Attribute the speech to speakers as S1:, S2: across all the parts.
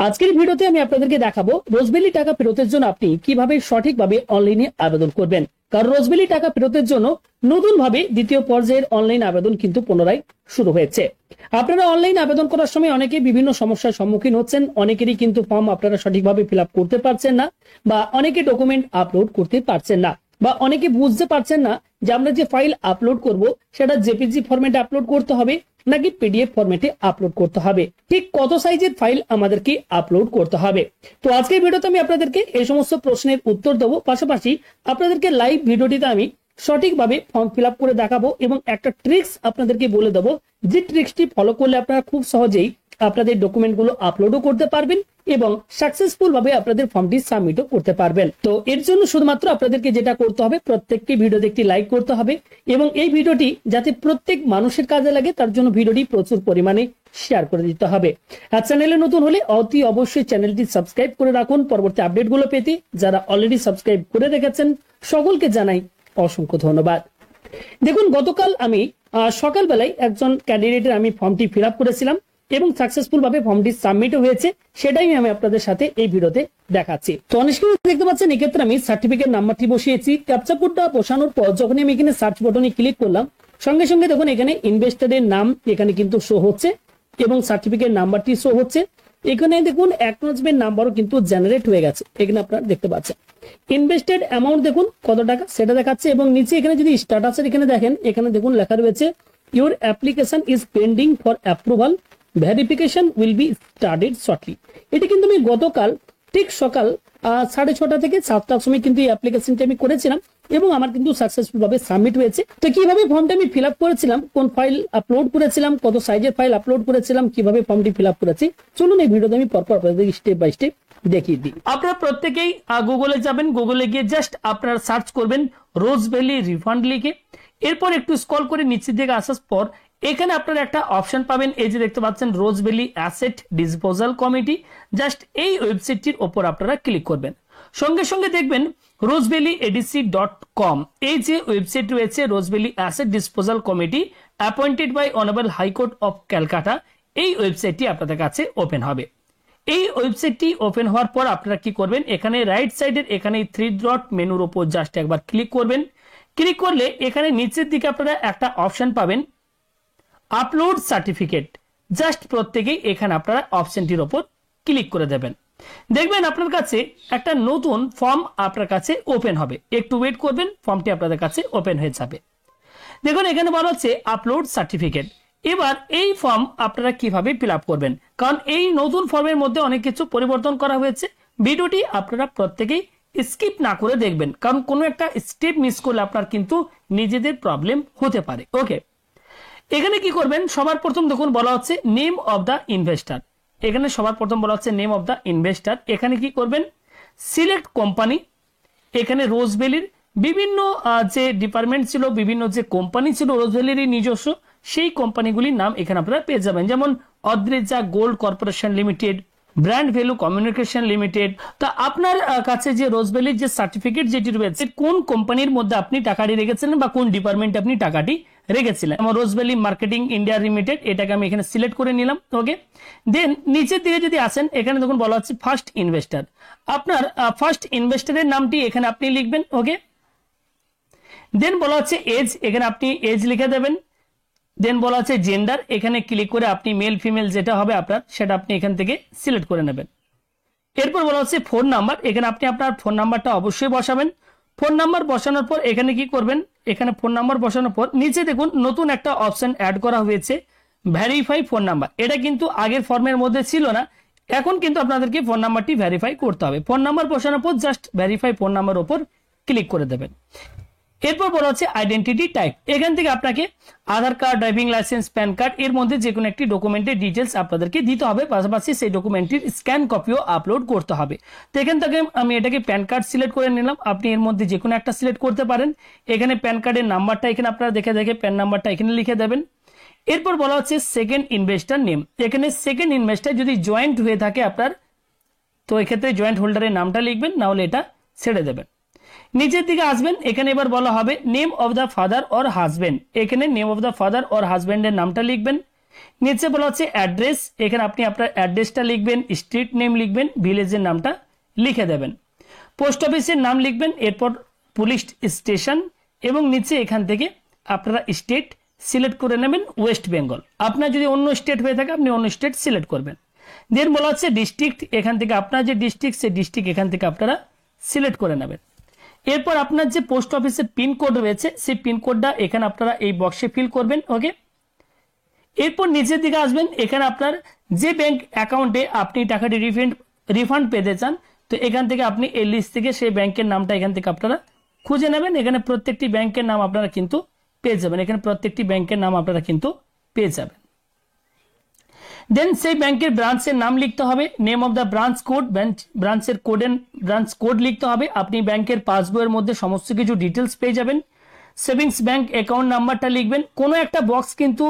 S1: আজকের ভিডিওতে আমি আপনাদেরকে দেখাবো রোজভ্যালি টাকা ফেরতের জন্য আপনি কিভাবে সঠিকভাবে অনলাইনে আবেদন করবেন। কারণ রোজভ্যালি টাকা ফেরতের জন্য নতুন ভাবে দ্বিতীয় পর্যায়ের অনলাইন আবেদন কিন্তু পুনরায় শুরু হয়েছে। আপনারা অনলাইন আবেদন করার সময় অনেকে বিভিন্ন সমস্যার সম্মুখীন হচ্ছেন, অনেকেরই কিন্তু ফর্ম আপনারা সঠিকভাবে ফিল আপ করতে পারছেন না, বা অনেকে ডকুমেন্ট আপলোড করতে পারছেন না, বা অনেকে বুঝতে পারছেন না যে আমরা যে ফাইল আপলোড করব সেটা জেপিজি ফরম্যাটে আপলোড করতে হবে নাকি পিডিএফ ফরম্যাটে আপলোড করতে হবে, ঠিক কত সাইজের ফাইল আমাদেরকে আপলোড করতে হবে। তো আজকের ভিডিওতে আমি আপনাদেরকে এই সমস্ত প্রশ্নের উত্তর দেবো, পাশাপাশি আপনাদেরকে লাইভ ভিডিওটিতে আমি সঠিকভাবে ফর্ম ফিল আপ করে দেখাবো এবং একটা ট্রিক্স আপনাদেরকে বলে দেবো, যে ট্রিক্সটি ফলো করলে আপনারা খুব সহজেই আপনাদের ডকুমেন্ট গুলো আপলোডও করতে পারবেন এবং সাকসেসফুল ভাবে আপনাদের ফর্মটি সাবমিটও করতে পারবেন। তো এর জন্য শুধুমাত্র আপনাদেরকে যেটা করতে হবে, প্রত্যেকটি ভিডিওতে একটি লাইক করতে হবে এবং এই ভিডিওটি যাতে প্রত্যেক মানুষের কাজে লাগে তার জন্য ভিডিওটি প্রচুর পরিমাণে শেয়ার করে দিতে হবে। আর চ্যানেলে নতুন হলে অতি অবশ্যই চ্যানেলটি সাবস্ক্রাইব করে রাখুন পরবর্তী আপডেটগুলো পেতে। যারা অলরেডি সাবস্ক্রাইব করে রেখেছেন সকলকে জানাই অসংখ্য ধন্যবাদ। দেখুন, গতকাল আমি সকালবেলায় একজন ক্যান্ডিডেটের আমি ফর্মটি ফিল আপ করেছিলাম এবং সাকসেসফুল ভাবে ফর্মটি সাবমিট হয়েছে, সেটাই আমি আপনাদের সাথে এই ভিডিওতে দেখাচ্ছি। তো অনেক দেখতে পাচ্ছেন, এক্ষেত্রে আমি সার্টিফিকেট নাম্বারটি বসিয়েছি। ক্যাপচা কোডটা বসানোর পর যখন আমি এখানে সার্চ বাটনে ক্লিক করলাম, সঙ্গে সঙ্গে দেখুন এখানে ইনভেস্টরের নাম এখানে কিন্তু শো হচ্ছে এবং সার্টিফিকেট নাম্বারটি শো হচ্ছে। এখানে দেখুন অ্যাকনোলেজমেন্ট নাম্বারও কিন্তু জেনারেট হয়ে গেছে, এখানে আপনারা দেখতে পাচ্ছেন। ইনভেস্টেড অ্যামাউন্ট দেখুন কত টাকা সেটা দেখাচ্ছে এবং নিচে এখানে যদি স্ট্যাটাসের এখানে দেখেন, এখানে দেখুন লেখা রয়েছে your application is pending for approval, verification will be started shortly. এটি কিন্তু আমি গতকাল ঠিক সকাল 6:30 থেকে 7টার সময় কিন্তু এই অ্যাপ্লিকেশনটি আমি করেছিলাম এবং আমার কিন্তু সাকসেসফুল ভাবে সাবমিট হয়েছে। তো কিভাবে ফর্মটা আমি ফিল আপ করেছিলাম, কোন ফাইল আপলোড করেছিলাম, কত সাইজের ফাইল আপলোড করেছিলাম, কিভাবে ফর্মটি ফিল আপ করেছি, চলুন এই ভিডিওতে আমি পরপর আপনাদের স্টেপ বাই স্টেপ দেখিয়ে দিই। আপনারা প্রত্যেকেই গুগলে যাবেন, গুগলে গিয়ে জাস্ট আপনারা সার্চ করবেন রোজভ্যালি রিফান্ড লিখে। এরপর একটু স্ক্রল করে নিচের দিকে আসার পর এখানে আপনারা একটা অপশন পাবেন, এই যে দেখতে পাচ্ছেন Rose Valley asset disposal committee. Just এই ওয়েবসাইটটির ওপর আপনারা ক্লিক করবেন, সঙ্গে সঙ্গে দেখবেন rozvallyadc.com এই যে ওয়েবসাইট রয়েছে Rose Valley asset disposal committee appointed by honourable high court of Calcutta, এই ওয়েবসাইটটি আপনাদের কাছে ওপেন হবে। এই ওয়েবসাইটটি ওপেন হওয়ার পর আপনারা কি করবেন, এখানে রাইট সাইডের এখানে 3 ডট মেনুর উপর জাস্ট একবার ক্লিক করবেন। ক্লিক করলে এখানে নিচের দিকে আপনারা একটা অপশন পাবেন আপলোড সার্টিফিকেট। জাস্ট প্রত্যেকেই এখানে আপনারা অপশনটির উপর ক্লিক করে দেবেন। দেখবেন আপনার কাছে একটা নতুন ফর্ম আপনার কাছে ওপেন হবে, একটু ওয়েট করবেন, ফর্মটি আপনাদের কাছে ওপেন হয়ে যাবে। দেখুন এখানে বলা হচ্ছে আপলোড সার্টিফিকেট। এবার এই ফর্ম আপনারা কিভাবে ফিল আপ করবেন, কারণ এই নতুন ফর্মের মধ্যে অনেক কিছু পরিবর্তন করা হয়েছে। ভিডিওটি আপনারা প্রত্যেকেই স্কিপ না করে দেখবেন, কারণ কোনো একটা স্টেপ মিস করলে আপনার কিন্তু নিজেদের প্রবলেম হতে পারে। ওকে, এখানে কি করবেন, সবার প্রথম দেখুন বলা হচ্ছে নেম অফ দ্য ইনভেস্টার। এখানে সবার প্রথম বলা হচ্ছে নেম অফ দ্য ইনভেস্টার। এখানে কি করবেন, সিলেক্ট কোম্পানি। এখানে রোজভ্যালির বিভিন্ন যে ডিপার্টমেন্ট ছিল, বিভিন্ন যে কোম্পানি ছিল রোজভ্যালির নিজস্ব, সেই কোম্পানিগুলির নাম এখানে আপনারা পেয়ে যাবেন, যেমন Adreja gold corporation limited, brand value communication limited. তা আপনার কাছে যে রোজভ্যালির যে সার্টিফিকেট যেটি রয়েছে, কোন কোম্পানির মধ্যে আপনি টাকাটি রেখেছিলেন বা কোন ডিপার্টমেন্টে আপনি টাকাটি রেখেছিলেন, যেমন রোজভ্যালি মার্কেটিং ইন্ডিয়া লিমিটেড, এটাকে আমি এখানে সিলেক্ট করে নিলাম। ওকে, দেন নিচের দিকে যদি আসেন, এখানে দেখুন বলা হচ্ছে ফার্স্ট ইনভেস্টার। আপনার ফার্স্ট ইনভেস্টারের নামটি এখানে আপনি লিখবেন। ওকে, দেন বলা হচ্ছে এজ, এখানে আপনি এজ লিখে দেবেন। দেন বলা হচ্ছে জেন্ডার, এখানে ক্লিক করে আপনি মেল ফিমেল যেটা হবে আপনার সেটা আপনি এখান থেকে সিলেক্ট করে নেবেন। এরপর বলা হচ্ছে ফোন নাম্বার, এখানে আপনি আপনার ফোন নাম্বারটা অবশ্যই বসাবেন। ফোন নাম্বার বসানোর পর এখানে কি করবেন, এখানে ফোন নাম্বার বসানোর পর নিচে দেখুন নতুন একটা অপশন অ্যাড করা হয়েছে ভেরিফাই ফোন নাম্বার। এটা কিন্তু আগের ফর্মের মধ্যে ছিল না, এখন কিন্তু আপনাদেরকে ফোন নাম্বারটি ভেরিফাই করতে হবে। ফোন নাম্বার বসানোর পর জাস্ট ভেরিফাই ফোন নাম্বার উপর ক্লিক করে দেবেন। এরপর বলা হচ্ছে আইডেন্টিটি টাইপ, এখান থেকে আপনাকে Aadhaar card, driving licence, PAN card এর মধ্যে যে কোনো একটি ডকুমেন্টের ডিটেলস আপনাদেরকে দিতে হবে, পাশাপাশি সেই ডকুমেন্টের স্ক্যান কপিও আপলোড করতে হবে। তো এখান থেকে আমি এটাকে প্যান কার্ড সিলেক্ট করে নিলাম, আপনি এর মধ্যে যে কোনো একটা সিলেক্ট করতে পারেন। এখানে প্যান কার্ডের নাম্বারটা এখানে আপনারা দেখে দেখে প্যান নাম্বারটা এখানে লিখে দেবেন। এরপর বলা হচ্ছে সেকেন্ড ইনভেস্টার নেম, এখানে সেকেন্ড ইনভেস্টার যদি জয়েন্ট হয়ে থাকে আপনার, তো এক্ষেত্রে জয়েন্ট হোল্ডারের নামটা লিখবেন, না হলে এটা ছেড়ে দেবেন। নিচের দিকে আসবেন, এখানে এবার বলা হবে name of the father or husband, এখানে name of the father or হাজবেন্ডের নামটা লিখবেন। নিচে বলা হচ্ছে অ্যাড্রেস, এখানে আপনি আপনার অ্যাড্রেসটা লিখবেন, স্ট্রিট নেম লিখবেন, ভিলেজের নামটা লিখে দেবেন, পোস্ট অফিসের নাম লিখবেন, এরপর পুলিশ স্টেশন এবং নিচে এখান থেকে আপনারা স্টেট সিলেক্ট করে নেবেন ওয়েস্ট বেঙ্গল। আপনার যদি অন্য স্টেট হয়ে থাকে আপনি অন্য স্টেট সিলেক্ট করবেন। দেন বলা হচ্ছে ডিস্ট্রিক্ট, এখান থেকে আপনার যে ডিস্ট্রিক্ট সেই ডিস্ট্রিক্ট এখান থেকে আপনারা সিলেক্ট করে নেবেন। এরপর আপনার যে পোস্ট অফিসের পিনকোড রয়েছে সেই পিনকোডটা এখানে আপনারা এই বক্সে ফিল করবেন। ওকে, এরপর নিচের দিকে আসবেন, এখানে আপনার যে ব্যাংক অ্যাকাউন্টে আপনি টাকাটি রিফান্ড পেতে চান, তো এখান থেকে আপনি এই লিস্ট থেকে সেই ব্যাংকের নামটা এখান থেকে আপনারা খুঁজে নেবেন। এখানে প্রত্যেকটি ব্যাংকের নাম আপনারা কিন্তু পেয়ে যাবেন, এখানে প্রত্যেকটি ব্যাংকের নাম আপনারা কিন্তু পেয়ে যাবেন। দেন সেই ব্যাংকের ব্রাঞ্চের নাম লিখতে হবে, name of the branch code, ব্রাঞ্চের ব্রাঞ্চ কোড লিখতে হবে। আপনি ব্যাংকের পাসবইয়ের মধ্যে সমস্ত কিছু ডিটেলস পেয়ে যাবেন। সেভিংস ব্যাংক অ্যাকাউন্ট নাম্বারটা লিখবেন, কোনো একটা বক্স কিন্তু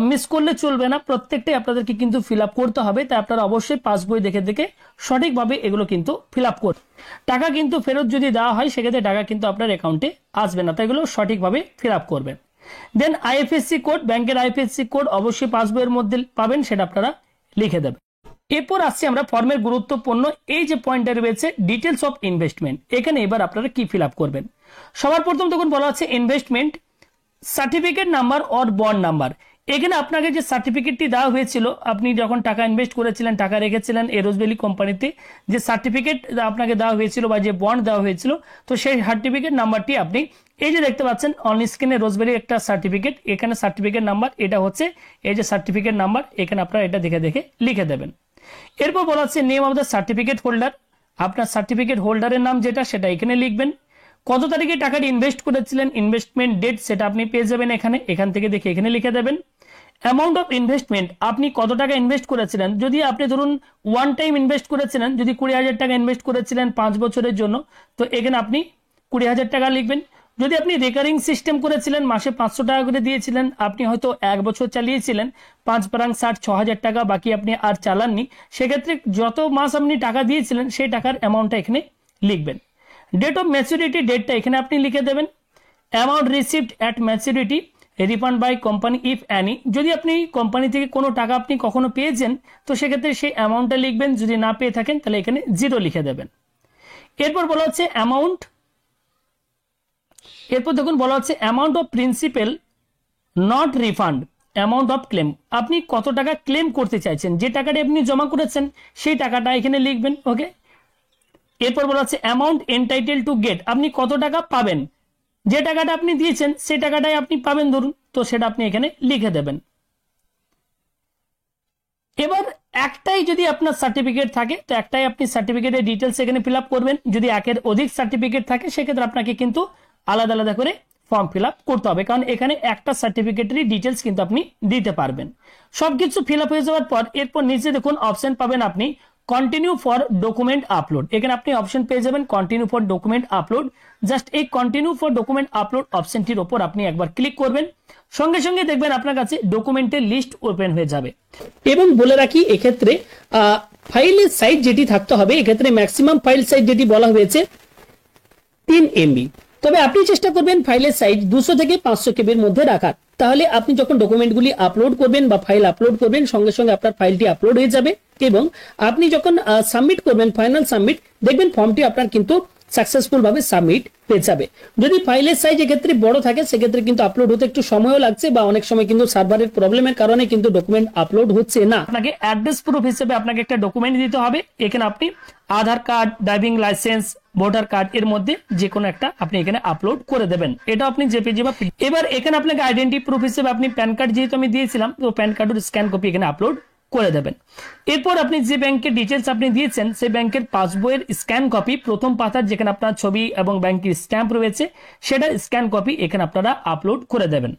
S1: মিস করলে চলবে না, প্রত্যেকটাই আপনাদেরকে কিন্তু ফিল আপ করতে হবে। তাই আপনারা অবশ্যই পাসবই দেখে দেখে সঠিকভাবে এগুলো কিন্তু ফিল আপ করুন। টাকা কিন্তু ফেরত যদি দেওয়া হয় সেক্ষেত্রে টাকা কিন্তু আপনার অ্যাকাউন্টে আসবে না, তাই এগুলো সঠিকভাবে ফিল আপ করবেন। দেন আইএফএসসি কোড, ব্যাংকের আইএফএসসি কোড অবশ্যই পাসবইয়ের মধ্যে পাবেন, সেটা আপনারা লিখে দেবেন। এরপর আসছি আমরা ফর্মের গুরুত্বপূর্ণ এই যে পয়েন্টটা রয়েছে ডিটেলস অফ ইনভেস্টমেন্ট, এখানে এবার আপনারা কি ফিল আপ করবেন। সবার প্রথম তখন বলা হচ্ছে investment certificate number or bond number. এখানে আপনাকে যে সার্টিফিকেটটি দেওয়া হয়েছিল, আপনি যখন টাকা ইনভেস্ট করেছিলেন, টাকা রেখেছিলেন এই রোজ ভ্যালি কোম্পানিতে, যে সার্টিফিকেট আপনাকে দেওয়া হয়েছিল বা যে বন্ড দেওয়া হয়েছিল, তো সেই সার্টিফিকেট নাম্বারটি আপনি এই যে দেখতে পাচ্ছেন অন স্ক্রিনে রোজবেরি একটা সার্টিফিকেট, এখানে সার্টিফিকেট নাম্বার, এটা হচ্ছে এই যে সার্টিফিকেট নাম্বার, এখানে আপনারা এটা দেখে দেখে লিখে দেবেন। এরপর বলা হচ্ছে name of the certificate holder, আপনার সার্টিফিকেট হোল্ডারের নাম যেটা সেটা এখানে লিখবেন। কত তারিখে টাকাটি ইনভেস্ট করেছিলেন, ইনভেস্টমেন্ট ডেট সেটা আপনি পেয়ে যাবেন এখান থেকে দেখে এখানে লিখে দেবেন। অ্যামাউন্ট অফ ইনভেস্টমেন্ট, আপনি কত টাকা ইনভেস্ট করেছিলেন, যদি আপনি ধরুন ওয়ান টাইম ইনভেস্ট করেছিলেন, যদি 20,000 টাকা ইনভেস্ট করেছিলেন 5 বছরের জন্য, তো এখানে আপনি 20,000 টাকা লিখবেন। যদি আপনি রেকারিং সিস্টেম করেছিলেন, মাসে 500 টাকা করে দিয়েছিলেন, আপনি হয়তো 1 বছর চালিয়েছিলেন, 5×60 6,000 টাকা, বাকি আপনি আর চালাননি, সেক্ষেত্রে যত মাস আপনি টাকা দিয়েছিলেন সেই টাকার অ্যামাউন্টটা এখানে লিখবেন। ডেট অফ ম্যাচুরিটি, ডেটটা এখানে আপনি লিখে দেবেন। Amount received at maturity refund by company if any, যদি আপনি কোম্পানি থেকে কোনো টাকা আপনি কখনো পেয়েছেন তো সেক্ষেত্রে সেই অ্যামাউন্টটা লিখবেন, যদি না পেয়ে থাকেন তাহলে এখানে 0 লিখে দেবেন। এরপর বলা হচ্ছে অ্যামাউন্ট, এরপর দেখুন বলা হচ্ছে amount of principal not refund, amount of clans, আপনি কত টাকা ক্লেম করতে চাইছেন, যে টাকাটা আপনি জমা করেছেন সেই টাকাটা এখানে লিখবেন। ওকে, এরপর বলা হচ্ছে অ্যামাউন্ট এন্টাইটেল টু গেট, আপনি কত টাকা পাবেন, যে টাকাটা আপনি দিয়েছেন সেই টাকাটাই আপনি পাবেন ধরুন, তো সেটা আপনি এখানে লিখে দেবেন। এবার একটাই যদি আপনার সার্টিফিকেট থাকে তো একটাই আপনি সার্টিফিকেটের ডিটেলস এখানে ফিল আপ করবেন। যদি একের অধিক সার্টিফিকেট থাকে সেক্ষেত্রে আপনাকে কিন্তু আলাদা আলাদা করে ফর্ম ফিল আপ করতে হবে, কারণ এখানে একটা সার্টিফিকেটেরই ডিটেলস কিন্তু আপনি দিতে পারবেন। সবকিছু ফিল আপ হয়ে যাওয়ার পর এরপর নিচে দেখুন অপশন পাবেন আপনি কন্টিনিউ ফর ডকুমেন্ট আপলোড, এখানে আপনি অপশন পেয়ে যাবেন continue for document upload. Just এই কন্টিনিউ ফর ডকুমেন্ট আপলোড অপশনটির উপর আপনি একবার ক্লিক করবেন, সঙ্গে সঙ্গে দেখবেন আপনার কাছে ডকুমেন্টের লিস্ট ওপেন হয়ে যাবে। এবং বলে রাখি এক্ষেত্রে ফাইলের সাইজ যেটি থাকতে হবে, এক্ষেত্রে ম্যাক্সিমাম ফাইল সাইজ যেটি বলা হয়েছে 3 MB, তবে আপনি চেষ্টা করবেন ফাইলের সাইজ 200 থেকে 500 KB এর মধ্যে রাখার, তাহলে আপনি যখন ডকুমেন্টগুলি আপলোড করবেন বা ফাইল আপলোড করবেন সঙ্গে সঙ্গে আপনার ফাইলটি আপলোড হয়ে যাবে এবং আপনি যখন সাবমিট করবেন ফাইনাল সাবমিট, দেখবেন ফর্মটি আপনার কিন্তু সাকসেসফুল ভাবে সাবমিট হয়ে যাবে। যদি ফাইলের সাইজ এক্ষেত্রে বড় থাকে সেক্ষেত্রে কিন্তু আপলোড হতে একটু সময়ও লাগছে বা অনেক সময় কিন্তু সার্ভারের প্রবলেমের কারণে কিন্তু ডকুমেন্ট আপলোড হচ্ছে না। আপনাকে অ্যাড্রেস প্রুফ হিসেবে আপনাকে একটা ডকুমেন্ট দিতে হবে, এখানে আপনি Aadhaar card, driving licence, voter card এর মধ্যে যে কোনো একটা আপনি এখানে আপলোড করে দেবেন, এটা আপনি জেপিজি বা এবার এখানে আপনাকে আইডেন্টি প্রুফ হিসেবে আপনি প্যান কার্ড যেহেতু আমি দিয়েছিলাম তো প্যান কার্ডের স্ক্যান কপি এখানে আপলোড করে দেবেন। এরপর আপনি যে ব্যাংকের ডিটেলস আপনি দিয়েছেন সেই ব্যাংকের পাসবইয়ের স্ক্যান কপি প্রথম পাতার যেখানে আপনার ছবি এবং ব্যাংকের স্ট্যাম্প রয়েছে সেটার স্ক্যান কপি এখানে আপনারা আপলোড করে দেবেন।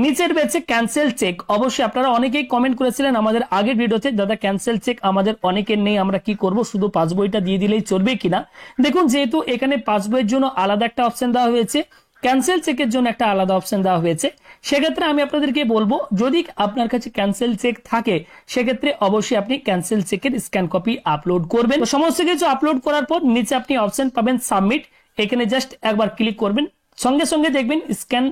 S1: নিচের রয়েছে ক্যান্সেল চেক, অবশ্যই আপনারা অনেকেই কমেন্ট করেছিলেন আমাদের আগের ভিডিওতে, দাদা ক্যান্সেল চেক আমাদের অনেকের নেই, আমরা কি করব, শুধু পাসবইটা দিয়ে দিলেই চলবে কিনা। দেখুন যেহেতু এখানে পাসবইয়ের জন্য আলাদা একটা অপশন দেওয়া হয়েছে, ক্যান্সেল চেকের জন্য একটা আলাদা অপশন দেওয়া হয়েছে, সেক্ষেত্রে আমি আপনাদেরকে বলবো যদি আপনার কাছে ক্যান্সেল চেক থাকে সেক্ষেত্রে অবশ্যই আপনি ক্যান্সেল চেকের স্ক্যান কপি আপলোড করবেন। সমস্ত কিছু আপলোড করার পর নিচে আপনি অপশন পাবেন সাবমিট, এখানে জাস্ট একবার ক্লিক করবেন, সঙ্গে সঙ্গে দেখবেন স্ক্যান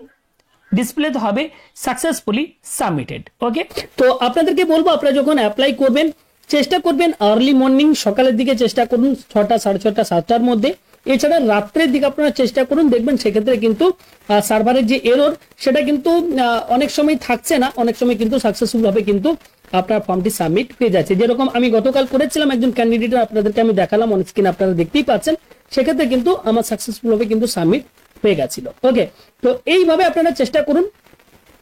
S1: ডিসপ্লে হবে সাকসেসফুলি সাবমিটেড। ওকে, তো আপনাদেরকে বলবো আপনারা যখন অ্যাপ্লাই করবেন চেষ্টা করবেন আর্লি মর্নিং সকালের দিকে চেষ্টা করুন 6টা, 6:30, 7টার মধ্যে। এছাড়া রাত্রের দিকে আপনারা চেষ্টা করুন, দেখবেন সেক্ষেত্রে কিন্তু সার্ভারের যে এরর সেটা কিন্তু অনেক সময় থাকছে না, অনেক সময় কিন্তু সাকসেসফুল ভাবে কিন্তু আপনার ফর্মটি সাবমিট হয়ে যাচ্ছে। যেরকম আমি গতকাল করেছিলাম একজন ক্যান্ডিডেট, আপনাদেরকে আমি দেখালাম অন স্ক্রিন, আপনারা দেখতেই পাচ্ছেন, সেক্ষেত্রে কিন্তু আমার সাকসেসফুল ভাবে কিন্তু সাবমিট হয়ে গেছিল। ওকে, তো এইভাবে আপনারা চেষ্টা করুন,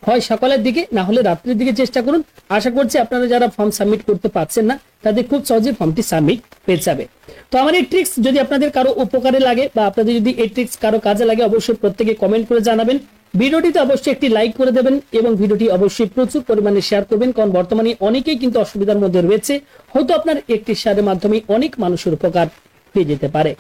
S1: হয় সকালের দিকে না হলে রাত্রের দিকে চেষ্টা করুন। আশা করছি আপনারা যারা ফর্ম সাবমিট করতে পারছেন না তাদের খুব সহজে ফর্মটি সাবমিট হয়ে যাবে। তো আমার এই ট্রিক্স যদি আপনাদের কারো উপকারে লাগে বা আপনাদের যদি এই ট্রিক্স কারো কাজে লাগে অবশ্যই প্রত্যেকে কমেন্ট করে জানাবেন। ভিডিওটিতে অবশ্যই একটি লাইক করে দেবেন এবং ভিডিওটি অবশ্যই প্রচুর পরিমাণে শেয়ার করবেন, কারণ বর্তমানে অনেকেই কিন্তু অসুবিধার মধ্যে রয়েছে, হয়তো আপনার একটি শেয়ারের মাধ্যমে অনেক মানুষের উপকার পেয়ে যেতে পারে।